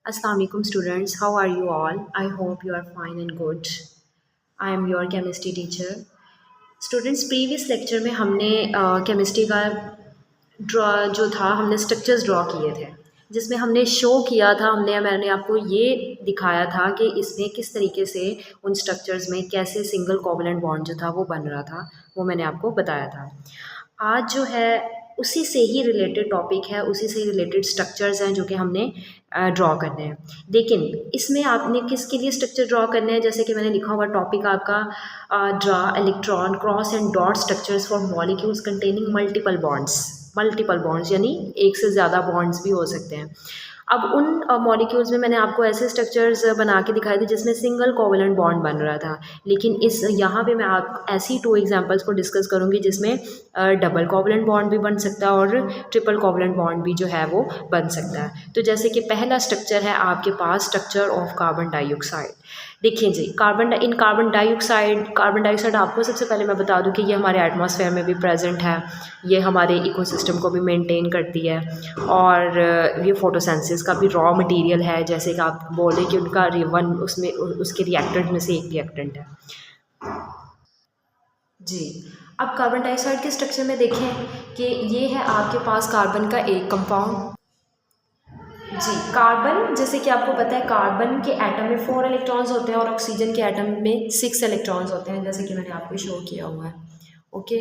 Assalamu alaikum students, how are you all? I hope you are fine and good. I am your chemistry teacher. Students, previous lecture में हमने chemistry का draw जो था हमने structures draw किए थे, जिसमें हमने शो किया था, मैंने आपको ये दिखाया था कि इसमें किस तरीके से उन स्ट्रक्चर्स में कैसे सिंगल कोवलेंट बॉन्ड जो था वो बन रहा था, वो मैंने आपको बताया था। आज जो है उसी से ही रिलेटेड टॉपिक है, उसी से रिलेटेड स्ट्रक्चर्स हैं जो कि हमने ड्रॉ करने हैं। लेकिन इसमें आपने किसके लिए स्ट्रक्चर ड्रॉ करने हैं, जैसे कि मैंने लिखा हुआ टॉपिक आपका draw electron cross and dot structures for molecules containing multiple bonds यानी एक से ज़्यादा बॉन्ड्स भी हो सकते हैं। अब उन मॉलिक्यूल्स में मैंने आपको ऐसे स्ट्रक्चर्स बना के दिखाए थे जिसमें सिंगल कोवलेंट बॉन्ड बन रहा था, लेकिन इस यहाँ पे मैं आप ऐसी 2 एग्जांपल्स को डिस्कस करूँगी जिसमें डबल कोवलेंट बॉन्ड भी बन सकता है और ट्रिपल कोवलेंट बॉन्ड भी जो है वो बन सकता है। तो जैसे कि पहला स्ट्रक्चर है आपके पास स्ट्रक्चर ऑफ कार्बन डाइऑक्साइड। देखिए जी, कार्बन डाइऑक्साइड आपको सबसे पहले मैं बता दूं कि ये हमारे एटमॉस्फेयर में भी प्रेजेंट है, ये हमारे इकोसिस्टम को भी मेंटेन करती है और ये फोटोसिंथेसिस का भी रॉ मटेरियल है, जैसे कि आप बोले कि उनका वन उसमें उसके रिएक्टेंट में से एक रिएक्टेंट है जी। अब कार्बन डाइऑक्साइड के स्ट्रक्चर में देखें कि ये है आपके पास कार्बन का एक कंपाउंड जी। कार्बन, जैसे कि आपको पता है कार्बन के एटम में 4 इलेक्ट्रॉन्स होते हैं और ऑक्सीजन के एटम में 6 इलेक्ट्रॉन्स होते हैं, जैसे कि मैंने आपको शो किया हुआ है। ओके,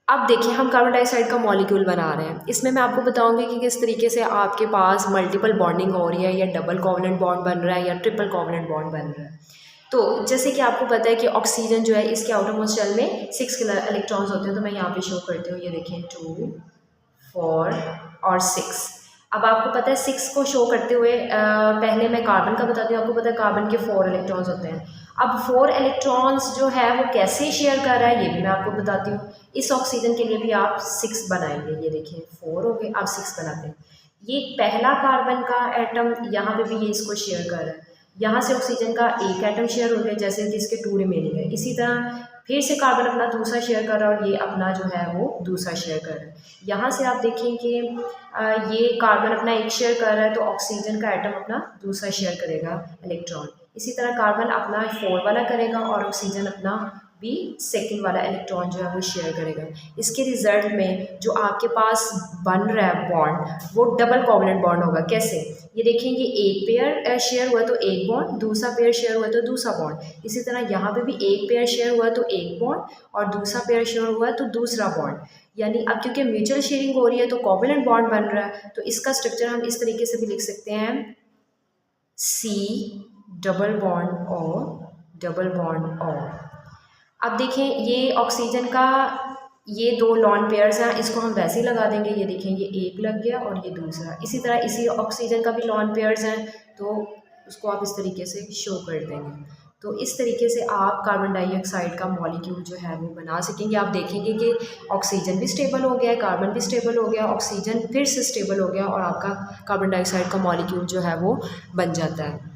अब देखिए हम कार्बन डाइऑक्साइड का मॉलिक्यूल बना रहे हैं। इसमें मैं आपको बताऊंगी कि किस तरीके से आपके पास मल्टीपल बॉन्डिंग हो रही है, या डबल कोवलेंट बॉन्ड बन रहा है या ट्रिपल कोवलेंट बॉन्ड बन रहा है। तो जैसे कि आपको पता है कि ऑक्सीजन जो है इसके आउटरमोस्ट शेल में 6 इलेक्ट्रॉन्स होते हैं, तो मैं यहाँ पे शो करती हूँ, ये देखें 2, 4 और 6। अब आपको पता है 6 को शो करते हुए पहले मैं कार्बन का बताती हूँ। आपको पता है कार्बन के 4 इलेक्ट्रॉन्स होते हैं। अब 4 इलेक्ट्रॉन्स जो है वो कैसे शेयर कर रहा है ये भी मैं आपको बताती हूँ। इस ऑक्सीजन के लिए भी आप 6 बनाएंगे, ये देखिए 4 हो गए, आप 6 बनाते हैं। ये पहला कार्बन का एटम यहाँ पे भी ये इसको शेयर कर रहा है, यहाँ से ऑक्सीजन का एक एटम शेयर हो गया, जैसे कि इसके 2 रिमेनिंग है। इसी तरह फिर से कार्बन अपना दूसरा शेयर कर रहा है और ये अपना जो है वो दूसरा शेयर कर रहा है। यहाँ से आप देखें कि ये कार्बन अपना एक शेयर कर रहा है, तो ऑक्सीजन का एटम अपना दूसरा शेयर करेगा इलेक्ट्रॉन। इसी तरह कार्बन अपना 4 वाला करेगा और ऑक्सीजन अपना भी सेकंड वाला इलेक्ट्रॉन जो है वो शेयर करेगा। इसके रिजल्ट में जो आपके पास बन रहा है बॉन्ड वो डबल कोवलेंट बॉन्ड होगा। कैसे, ये देखें, ये एक पेयर शेयर हुआ तो एक बॉन्ड, दूसरा पेयर शेयर हुआ तो दूसरा बॉन्ड। इसी तरह यहाँ पे भी एक पेयर शेयर हुआ तो एक बॉन्ड और दूसरा पेयर शेयर हुआ तो दूसरा बॉन्ड। यानी अब क्योंकि म्यूचुअल शेयरिंग हो रही है तो कोवलेंट बॉन्ड बन रहा है। तो इसका स्ट्रक्चर हम इस तरीके से भी लिख सकते हैं, C डबल बॉन्ड और। अब देखें ये ऑक्सीजन का ये 2 लॉन पेयर्स हैं, इसको हम वैसे ही लगा देंगे, ये देखें ये एक लग गया और ये दूसरा। इसी तरह इसी ऑक्सीजन का भी लॉन पेयर्स हैं, तो उसको आप इस तरीके से शो कर देंगे। तो इस तरीके से आप कार्बन डाइऑक्साइड का मॉलिक्यूल जो है वो बना सकेंगे। आप देखेंगे कि ऑक्सीजन भी स्टेबल हो गया है, कार्बन भी स्टेबल हो गया, ऑक्सीजन फिर से स्टेबल हो गया और आपका कार्बन डाइऑक्साइड का मॉलिक्यूल जो है वो बन जाता है।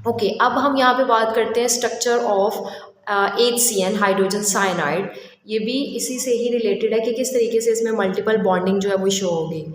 ओके, अब हम यहाँ पे बात करते हैं structure of HCN hydrogen cyanide. ये भी इसी से ही रिलेटेड है कि किस तरीके से इसमें मल्टीपल बॉन्डिंग जो है वो शो होगी।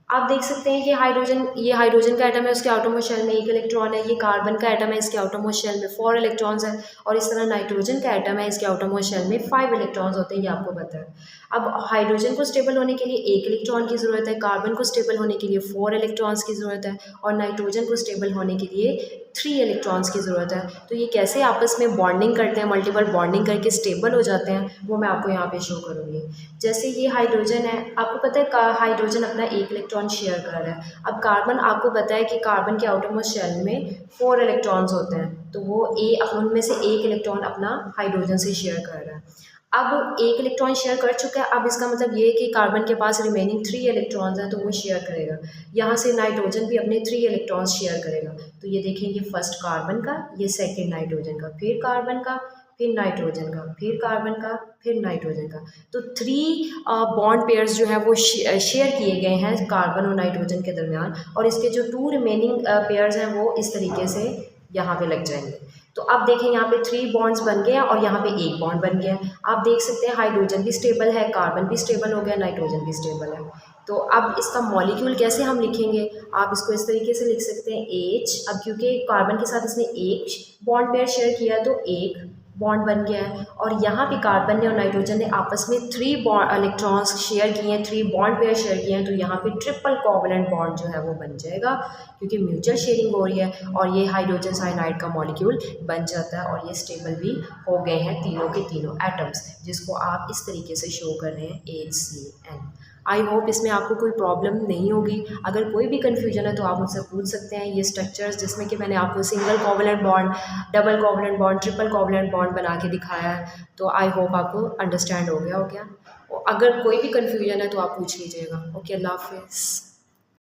आप देख सकते हैं कि ये हाइड्रोजन का एटम है, उसके आटोमोस्ट शेल में 1 इलेक्ट्रॉन है। ये कार्बन का एटम है, इसके आटोमोस्ट शेल में 4 इलेक्ट्रॉन्स हैं। और इस तरह नाइट्रोजन का एटम है, इसके आटोमोस्ट शेल में 5 इलेक्ट्रॉन्स होते हैं, ये आपको पता है। अब हाइड्रोजन को स्टेबल होने के लिए 1 इलेक्ट्रॉन की ज़रूरत है, कार्बन को स्टेबल होने के लिए 4 इलेक्ट्रॉन्स की ज़रूरत है और नाइट्रोजन को स्टेबल होने के लिए 3 इलेक्ट्रॉन्स की ज़रूरत है। तो ये कैसे आपस में बॉन्डिंग करते हैं, मल्टीपल बॉन्डिंग करके स्टेबल हो जाते हैं, वो मैं आपको यहाँ पे शो करूँगी। जैसे ये हाइड्रोजन है, आपको पता है हाइड्रोजन अपना 1 इलेक्ट्रॉन शेयर कर रहा है। अब कार्बन, आपको पता है कि कार्बन के आउटरमोस्ट शेल में 4 इलेक्ट्रॉन्स होते हैं, तो वो उनमें से 1 इलेक्ट्रॉन अपना हाइड्रोजन से शेयर कर रहा है। अब 1 इलेक्ट्रॉन शेयर कर चुका है, अब इसका मतलब ये है कि कार्बन के पास रिमेनिंग 3 इलेक्ट्रॉन्स हैं, तो वो शेयर करेगा। यहाँ से नाइट्रोजन भी अपने 3 इलेक्ट्रॉन्स शेयर करेगा। तो ये देखें, ये फर्स्ट कार्बन का, ये सेकंड नाइट्रोजन का, फिर कार्बन का, फिर नाइट्रोजन का, फिर कार्बन का, फिर नाइट्रोजन का। तो 3 बॉन्ड पेयर्स जो है वो शेयर किए गए हैं कार्बन और नाइट्रोजन के दरमियान, और इसके जो 2 रिमेनिंग पेयर्स हैं वो इस तरीके से यहाँ पे लग जाएंगे। तो अब देखें यहाँ पे 3 बॉन्ड्स बन गए हैं और यहाँ पे 1 बॉन्ड बन गया है। आप देख सकते हैं हाइड्रोजन भी स्टेबल है, कार्बन भी स्टेबल हो गया, नाइट्रोजन भी स्टेबल है। तो अब इसका मॉलिक्यूल कैसे हम लिखेंगे, आप इसको इस तरीके से लिख सकते हैं H। अब क्योंकि कार्बन के साथ इसने एक बॉन्ड पेयर शेयर किया है तो एक बॉन्ड बन गया है, और यहाँ पे कार्बन ने और नाइट्रोजन ने आपस में 3 बॉन्ड इलेक्ट्रॉन्स शेयर किए हैं, 3 बॉन्ड पेयर शेयर किए हैं, तो यहाँ पे ट्रिपल कोवलेंट बॉन्ड जो है वो बन जाएगा क्योंकि म्यूचुअल शेयरिंग हो रही है, और ये हाइड्रोजन साइनाइड का मॉलिक्यूल बन जाता है और ये स्टेबल भी हो गए हैं तीनों के तीनों एटम्स, जिसको आप इस तरीके से शो कर रहे हैं HCN। आई होप इसमें आपको कोई प्रॉब्लम नहीं होगी। अगर कोई भी कन्फ्यूजन है तो आप मुझसे पूछ सकते हैं। ये स्ट्रक्चर्स जिसमें कि मैंने आपको single covalent bond, double covalent bond, triple covalent bond बना के दिखाया है, तो आई होप आपको अंडरस्टैंड हो गया। अगर कोई भी कन्फ्यूजन है तो आप पूछ लीजिएगा। ओके, अल्लाह हाफिज़।